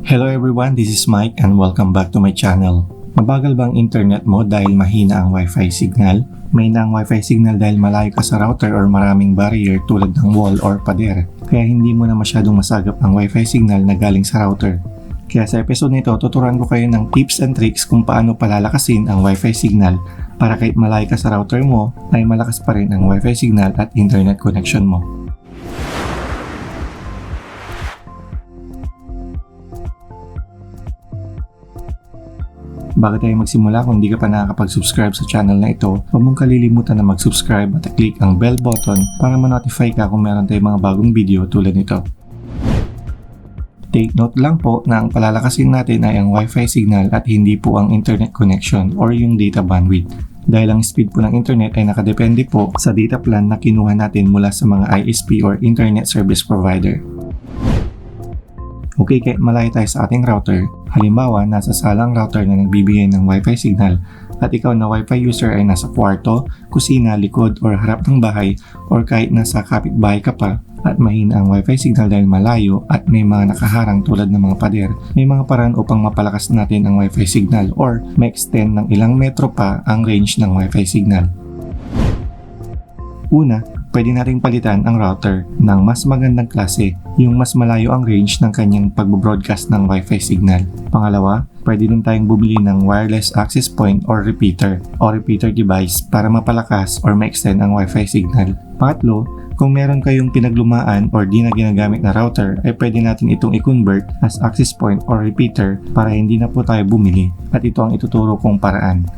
Hello everyone, this is Mike and welcome back to my channel. Mabagal bang internet mo dahil mahina ang Wi-Fi signal? Mahina ang Wi-Fi signal dahil malayo ka sa router or maraming barrier tulad ng wall or pader. Kaya hindi mo na masyadong masagap ang Wi-Fi signal na galing sa router. Kaya sa episode nito, tuturuan ko kayo ng tips and tricks kung paano palalakasin ang Wi-Fi signal para kahit malayo ka sa router mo, ay malakas pa rin ang Wi-Fi signal at internet connection mo. Bago tayo magsimula, kung hindi ka pa nakakapag-subscribe sa channel na ito, huwag mong kalilimutan na mag-subscribe at click ang bell button para ma-notify ka kung meron tayong mga bagong video tulad nito. Take note lang po na ang palalakasin natin ay ang Wi-Fi signal at hindi po ang internet connection or yung data bandwidth. Dahil ang speed po ng internet ay nakadepende po sa data plan na kinuha natin mula sa mga ISP or Internet Service Provider. Okay, kahit malayo tayo sa ating router, halimbawa nasa salang router na nagbibigay ng Wi-Fi signal at ikaw na Wi-Fi user ay nasa kwarto, kusina, likod or harap ng bahay or kahit nasa kapitbahay ka pa at mahina ang Wi-Fi signal dahil malayo at may mga nakaharang tulad ng mga pader, may mga paraan upang mapalakas natin ang Wi-Fi signal or ma-extend ng ilang metro pa ang range ng Wi-Fi signal. Una, pwede nating palitan ang router ng mas magandang klase, yung mas malayo ang range ng kanyang pag-broadcast ng Wi-Fi signal. Pangalawa, pwede din tayong bumili ng wireless access point or repeater device para mapalakas or ma-extend ang Wi-Fi signal. Pangatlo, kung meron kayong pinaglumaan or di na ginagamit na router, ay pwede natin itong i-convert as access point or repeater para hindi na po tayo bumili at ito ang ituturo kong paraan.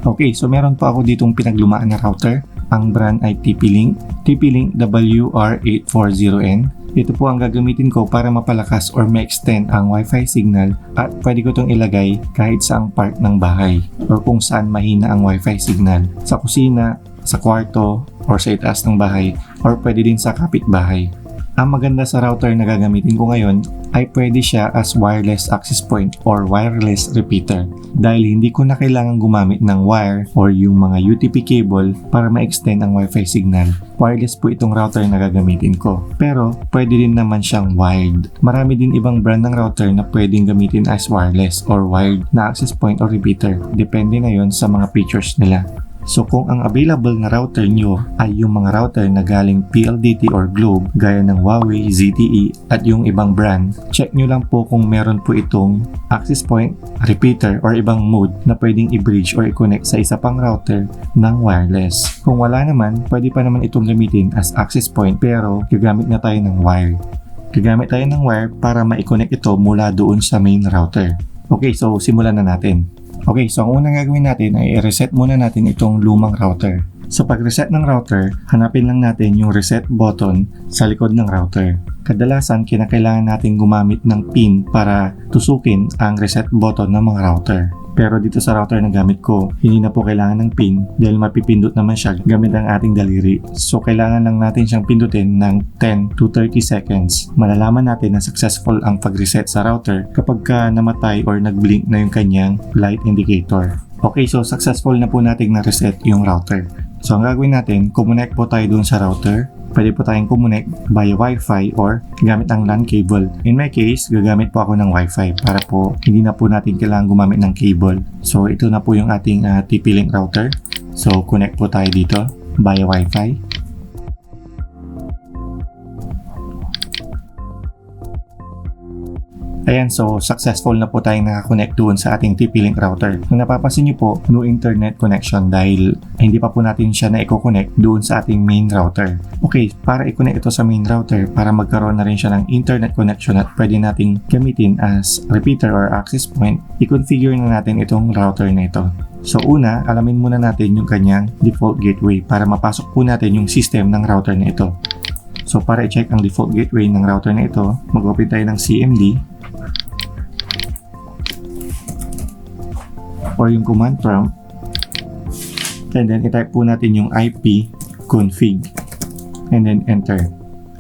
Okay, so meron po ako ditong pinaglumaan na router. Ang brand ay TP-Link WR840N. Ito po ang gagamitin ko para mapalakas or ma-extend ang Wi-Fi signal at pwede ko itong ilagay kahit saang part ng bahay or kung saan mahina ang Wi-Fi signal. Sa kusina, sa kwarto, or sa itaas ng bahay, or pwede din sa kapitbahay. Ang maganda sa router na gagamitin ko ngayon ay pwede siya as wireless access point or wireless repeater dahil hindi ko na kailangan gumamit ng wire or yung mga UTP cable para ma-extend ang Wi-Fi signal. Wireless po itong router na gagamitin ko. Pero pwede din naman siyang wired. Marami din ibang brand ng router na pwedeng gamitin as wireless or wired na access point or repeater. Depende na yon sa mga features nila. So kung ang available na router nyo ay yung mga router na galing PLDT or Globe gaya ng Huawei, ZTE at yung ibang brand, check nyo lang po kung meron po itong access point, repeater or ibang mode na pwedeng i-bridge or i-connect sa isa pang router ng wireless. Kung wala naman, pwede pa naman itong gamitin as access point pero gagamit na tayo ng wire. Gagamit tayo ng wire para ma-connect ito mula doon sa main router. Okay, so simulan na natin. Okay, so ang unang gagawin natin ay i-reset muna natin itong lumang router. So pag-reset ng router, hanapin lang natin yung reset button sa likod ng router. Kadalasan, kinakailangan natin gumamit ng pin para tusukin ang reset button ng mga router. Pero dito sa router na gamit ko, hindi na po kailangan ng pin dahil mapipindot naman siya gamit ang ating daliri. So kailangan lang natin siyang pindutin ng 10 to 30 seconds. Malalaman natin na successful ang pag-reset sa router kapag namatay or nag-blink na yung kanyang light indicator. Okay, so successful na po nating na-reset yung router. So ang gagawin natin, kumonect po tayo dun sa router. Pwede po tayong kumonect via Wi-Fi or gamit ang LAN cable. In my case, gagamit po ako ng Wi-Fi para po hindi na po natin kailangan gumamit ng cable. So ito na po yung ating TP-Link router. So connect po tayo dito via Wi-Fi. Ayan, so successful na po tayong nakakonect doon sa ating TP-Link router. Kung napapansin nyo po, no internet connection dahil hindi pa po natin siya na i-connect doon sa ating main router. Okay, para i-connect ito sa main router, para magkaroon na rin siya ng internet connection at pwede nating gamitin as repeater or access point, i-configure na natin itong router na ito. So una, alamin muna natin yung kanyang default gateway para mapasok po natin yung system ng router na ito. So para i-check ang default gateway ng router na ito, mag-open tayo ng CMD or yung command prompt and then i-type po natin yung IP config and then enter.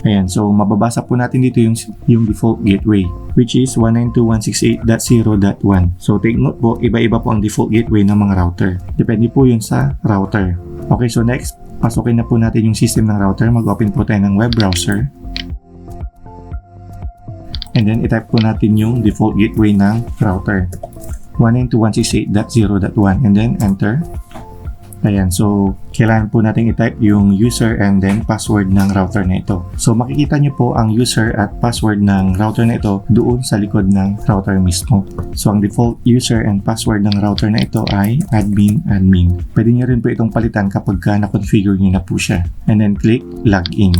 Ayan, so mababasa po natin dito yung default gateway which is 192.168.0.1. So take note po, iba-iba po ang default gateway ng mga router. Depende po yun sa router. Okay, so next, pasukin na po natin yung system ng router. Mag-open po tayo ng web browser. And then itype po natin yung default gateway ng router. 192.168.0.1 and then enter. Ayan, so kailangan po natin i-type yung user and then password ng router na ito. So makikita nyo po ang user at password ng router na ito doon sa likod ng router mismo. So ang default user and password ng router na ito ay admin. Pwede nyo rin po itong palitan kapag na-configure nyo na po siya. And then click login.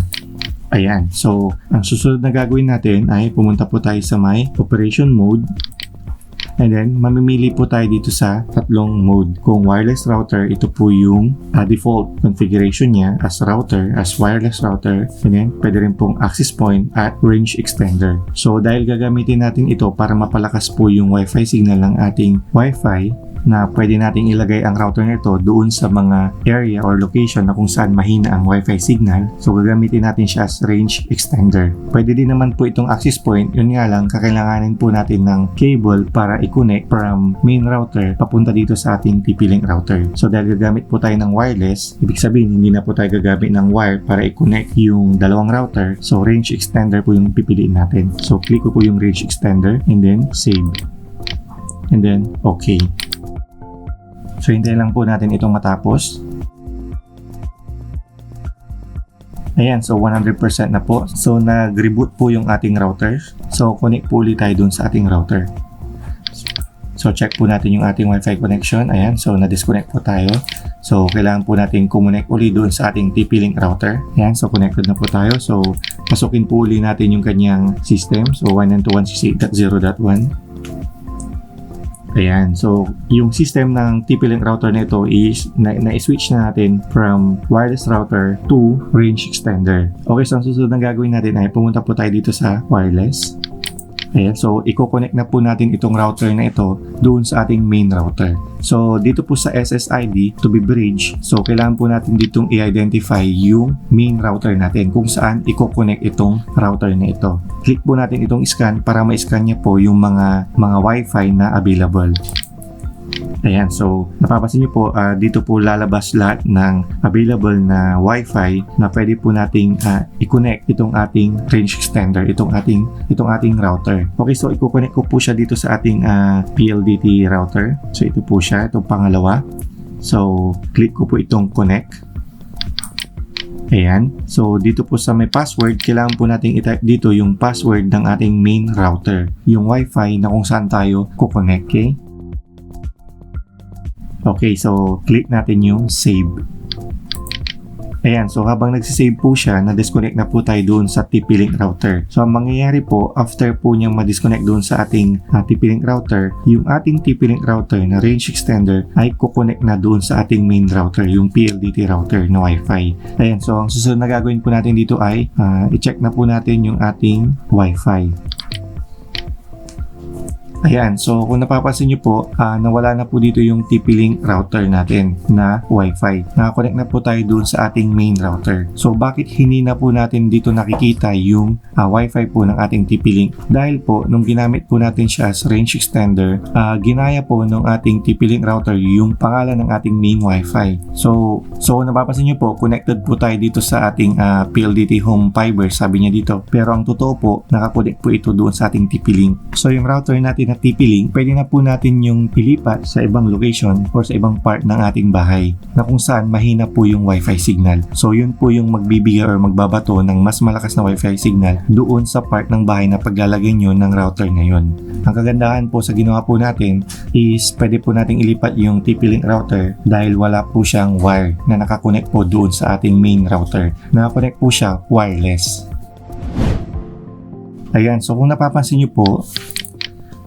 Ayan, so ang susunod na gagawin natin ay pumunta po tayo sa may operation mode. And then, mamimili po tayo dito sa tatlong mode. Kung wireless router, ito po yung default configuration niya as router, as wireless router. And then, pwede rin pong access point at range extender. So, dahil gagamitin natin ito para mapalakas po yung Wi-Fi signal ng ating Wi-Fi, na pwede nating ilagay ang router nito doon sa mga area or location na kung saan mahina ang Wi-Fi signal. So, gagamitin natin siya as range extender. Pwede din naman po itong access point. Yun nga lang, kakailanganin po natin ng cable para i-connect from main router papunta dito sa ating TP-Link router. So, dahil gagamit po tayo ng wireless, ibig sabihin, hindi na po tayo gagamit ng wire para i-connect yung dalawang router. So, range extender po yung pipiliin natin. So, click ko po yung range extender and then save. And then, okay. So, hintayin lang po natin itong matapos. Ayan, so 100% na po. So, nag-reboot po yung ating router. So, connect po ulit tayo dun sa ating router. So, check po natin yung ating Wi-Fi connection. Ayan, so na-disconnect po tayo. So, kailangan po natin kumonect ulit dun sa ating TP-Link router. Ayan, so connected na po tayo. So, pasukin po ulit natin yung kanyang system. So, 192.168.0.1. Ayan, so yung system ng TP-Link router na ito is na-switch na natin from wireless router to range extender. Okay, so ang susunod na gagawin natin ay pumunta po tayo dito sa wireless. Ayan, so i-connect na po natin itong router na ito doon sa ating main router. So dito po sa SSID to be bridge, so kailangan po natin ditong i-identify yung main router natin kung saan i-connect itong router na ito. Click po natin itong scan para ma-scan niya po yung mga Wi-Fi na available. Ayan, so napapansin nyo po, dito po lalabas lahat ng available na Wi-Fi na pwede po nating i-connect itong ating range extender, itong ating router. Okay, so i-connect ko po siya dito sa ating PLDT router. So ito po siya, itong pangalawa. So click ko po itong connect. Ayan, so dito po sa may password, kailangan po nating i-type dito yung password ng ating main router, yung Wi-Fi na kung saan tayo kukonect, okay? Okay, so click natin yung save. Ayan, so habang nagsisave po siya, na-disconnect na po tayo doon sa TP-Link router. So ang mangyayari po, after po niyang ma-disconnect doon sa ating TP-Link router, yung ating TP-Link router na range extender ay kukonect na doon sa ating main router, yung PLDT router na Wi-Fi. Ayan, so ang susunod na gagawin po natin dito ay i-check na po natin yung ating Wi-Fi. Ayan, so kung napapansin nyo po, nawala na po dito yung TP-Link router natin na Wi-Fi. Nakakonect na po tayo dun sa ating main router. So bakit hindi na po natin dito nakikita yung Wi-Fi po ng ating TP-Link? Dahil po, nung ginamit po natin siya as range extender, ginaya po nung ating TP-Link router yung pangalan ng ating main Wi-Fi. So napapansin nyo po, connected po tayo dito sa ating PLDT Home Fiber, sabi niya dito. Pero ang totoo po, nakakonect po ito doon sa ating TP-Link. So yung router natin na TP-Link, pwede na po natin yung ilipat sa ibang location or sa ibang part ng ating bahay na kung saan mahina po yung Wi-Fi signal. So yun po yung magbibigay or magbabato ng mas malakas na Wi-Fi signal doon sa part ng bahay na paglalagay nyo ng router na yun. Ang kagandahan po sa ginawa po natin is pwede po nating ilipat yung TP-Link router dahil wala po siyang wire na nakakonect po doon sa ating main router. Nakakonect po siya wireless. Ayan, so kung napapansin nyo po,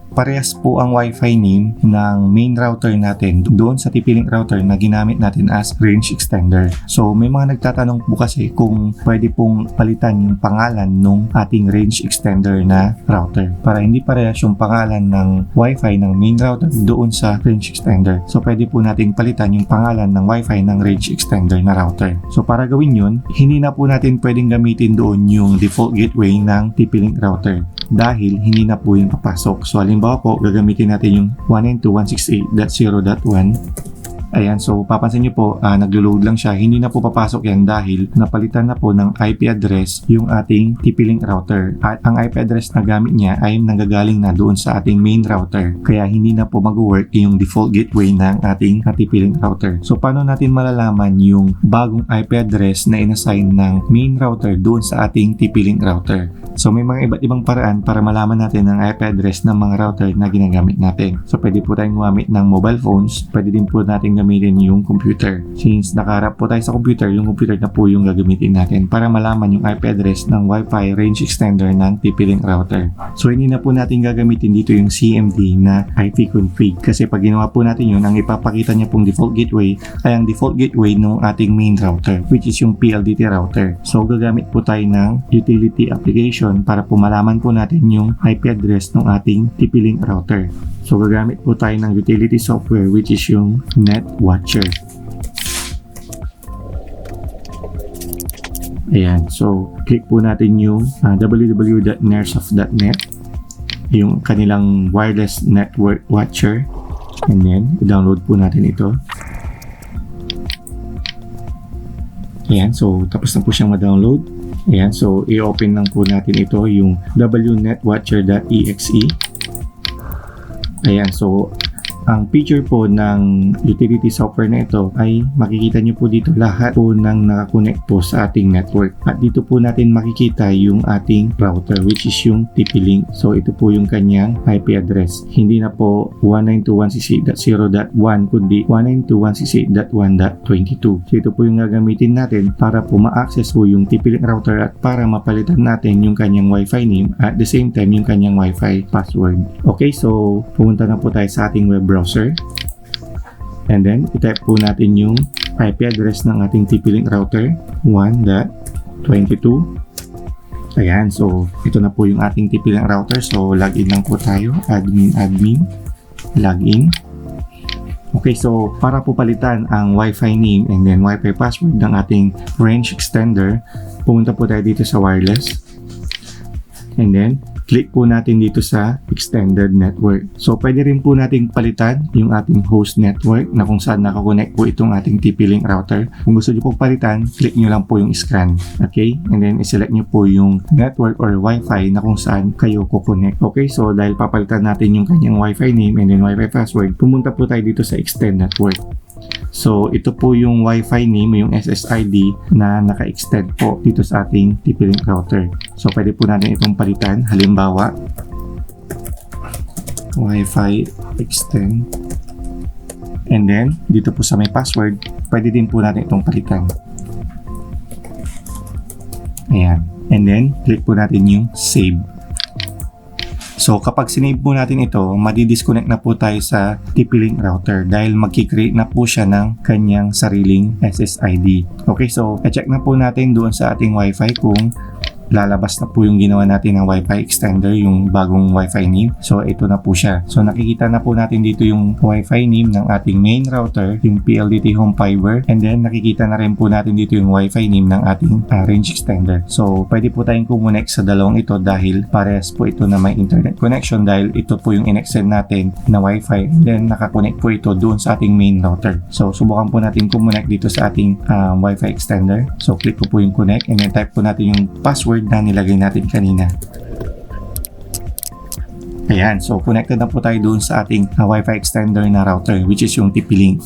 parehas po ang Wi-Fi name ng main router natin doon sa TP-Link router na ginamit natin as range extender. So may mga nagtatanong po kasi kung pwede pong palitan yung pangalan ng ating range extender na router para hindi parehas yung pangalan ng Wi-Fi ng main router doon sa range extender. So pwede po nating palitan yung pangalan ng Wi-Fi ng range extender na router. So para gawin yun, hindi na po natin pwedeng gamitin doon yung default gateway ng TP-Link router dahil hindi na po yung papasok. So halimbawa po, gagamitin natin yung 192.168.0.1. Ayan, so papansin nyo po, naglo-load lang siya. Hindi na po papasok yan dahil napalitan na po ng IP address yung ating TP-Link router. At ang IP address na gamit niya ay nanggagaling na doon sa ating main router. Kaya hindi na po mag-work yung default gateway ng ating TP-Link router. So paano natin malalaman yung bagong IP address na inassign ng main router doon sa ating TP-Link router? So may mga iba't ibang paraan para malaman natin ang IP address ng mga router na ginagamit natin. So pwede po tayong gumamit ng mobile phones, pwede din po natin gamitin yung computer. Since nakaharap po tayo sa computer, yung computer na po yung gagamitin natin para malaman yung IP address ng Wi-Fi range extender ng TP-Link router. So hindi na po natin gagamitin dito yung CMD na IP config kasi pag ginawa po natin yun, ang ipapakita niya pong default gateway ay ang default gateway ng ating main router, which is yung PLDT router. So gagamit po tayo ng utility application para po malaman po natin yung IP address ng ating TP-Link router. So gagamit po tayo ng utility software which is yung NetWatcher. Ayan, so click po natin yung www.nersoft.net, yung kanilang wireless network watcher, and then download po natin ito. Ayan, so tapos na po siyang ma-download. Ayan, so i-open lang po natin ito yung wnetwatcher.exe. Ayan, so ang feature po ng utility software na ito ay makikita nyo po dito lahat po ng nakakonect po sa ating network. At dito po natin makikita yung ating router which is yung TP-Link. So ito po yung kanyang IP address. Hindi na po 192.168.0.1 kundi 192.168.1.22. So ito po yung gagamitin natin para po ma-access po yung TP-Link router at para mapalitan natin yung kanyang Wi-Fi name at the same time yung kanyang Wi-Fi password. Okay, so pumunta na po tayo sa ating web browser. And then, itype po natin yung IP address ng ating TP-Link router 1.22. Ayan, so ito na po yung ating TP-Link router. So, login lang po tayo. Admin, login. Okay, so para po palitan ang Wi-Fi name and then Wi-Fi password ng ating range extender, pumunta po tayo dito sa wireless. And then, click po natin dito sa extended network. So, pwede rin po nating palitan yung ating host network na kung saan nakakonect po itong ating TP-Link router. Kung gusto nyo po palitan, click nyo lang po yung scan. Okay? And then, iselect nyo po yung network or Wi-Fi na kung saan kayo kukonect. Okay? So, dahil papalitan natin yung kanyang Wi-Fi name and then Wi-Fi password, pumunta po tayo dito sa extend network. So, ito po yung Wi-Fi name, yung SSID na naka-extend po dito sa ating TP-Link router. So, pwede po natin itong palitan. Halimbawa, Wi-Fi extend. And then, dito po sa may password, pwede din po natin itong palitan. Ayan. And then, click po natin yung save. So kapag sinave po natin ito, madi-disconnect na po tayo sa TP-Link router dahil magki-create na po siya ng kanyang sariling SSID. Okay, so i-check na po natin doon sa ating Wi-Fi kung lalabas na po yung ginawa natin ng Wi-Fi extender, yung bagong Wi-Fi name. So ito na po siya. So nakikita na po natin dito yung Wi-Fi name ng ating main router, yung PLDT Home Fiber, and then nakikita na rin po natin dito yung Wi-Fi name ng ating range extender. So pwede po tayong kumonect sa dalawang ito dahil parehas po ito na may internet connection dahil ito po yung in-extend natin na Wi-Fi, and then nakakonect po ito doon sa ating main router. So subukan po natin kumonect dito sa ating Wi-Fi extender. So click ko po yung connect and then type po natin yung password na nilagay natin kanina. Ayan, so connected na po tayo doon sa ating Wi-Fi extender na router which is yung TP-Link.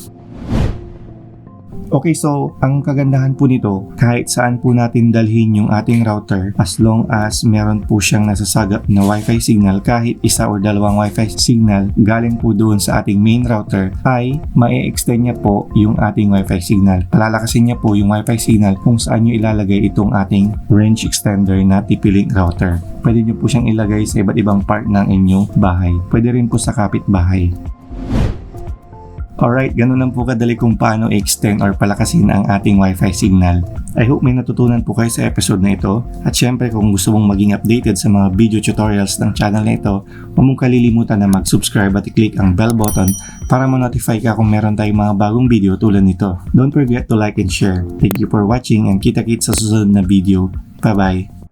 Okay, so ang kagandahan po nito, kahit saan po natin dalhin yung ating router as long as meron po siyang nasasagap na Wi-Fi signal, kahit isa o dalawang Wi-Fi signal galing po doon sa ating main router, ay ma-extend niya po yung ating Wi-Fi signal. Palalakasin niya po yung Wi-Fi signal kung saan nyo ilalagay itong ating range extender na TP-Link router. Pwede nyo po siyang ilagay sa iba't ibang part ng inyong bahay. Pwede rin po sa kapitbahay. Alright, ganun lang po kadali kung paano i-extend or palakasin ang ating Wi-Fi signal. I hope may natutunan po kayo sa episode na ito. At syempre kung gusto mong maging updated sa mga video tutorials ng channel na ito, huwag mong kalilimutan na mag-subscribe at i-click ang bell button para ma-notify ka kung meron tayong mga bagong video tulad nito. Don't forget to like and share. Thank you for watching and kita-kits sa susunod na video. Bye-bye!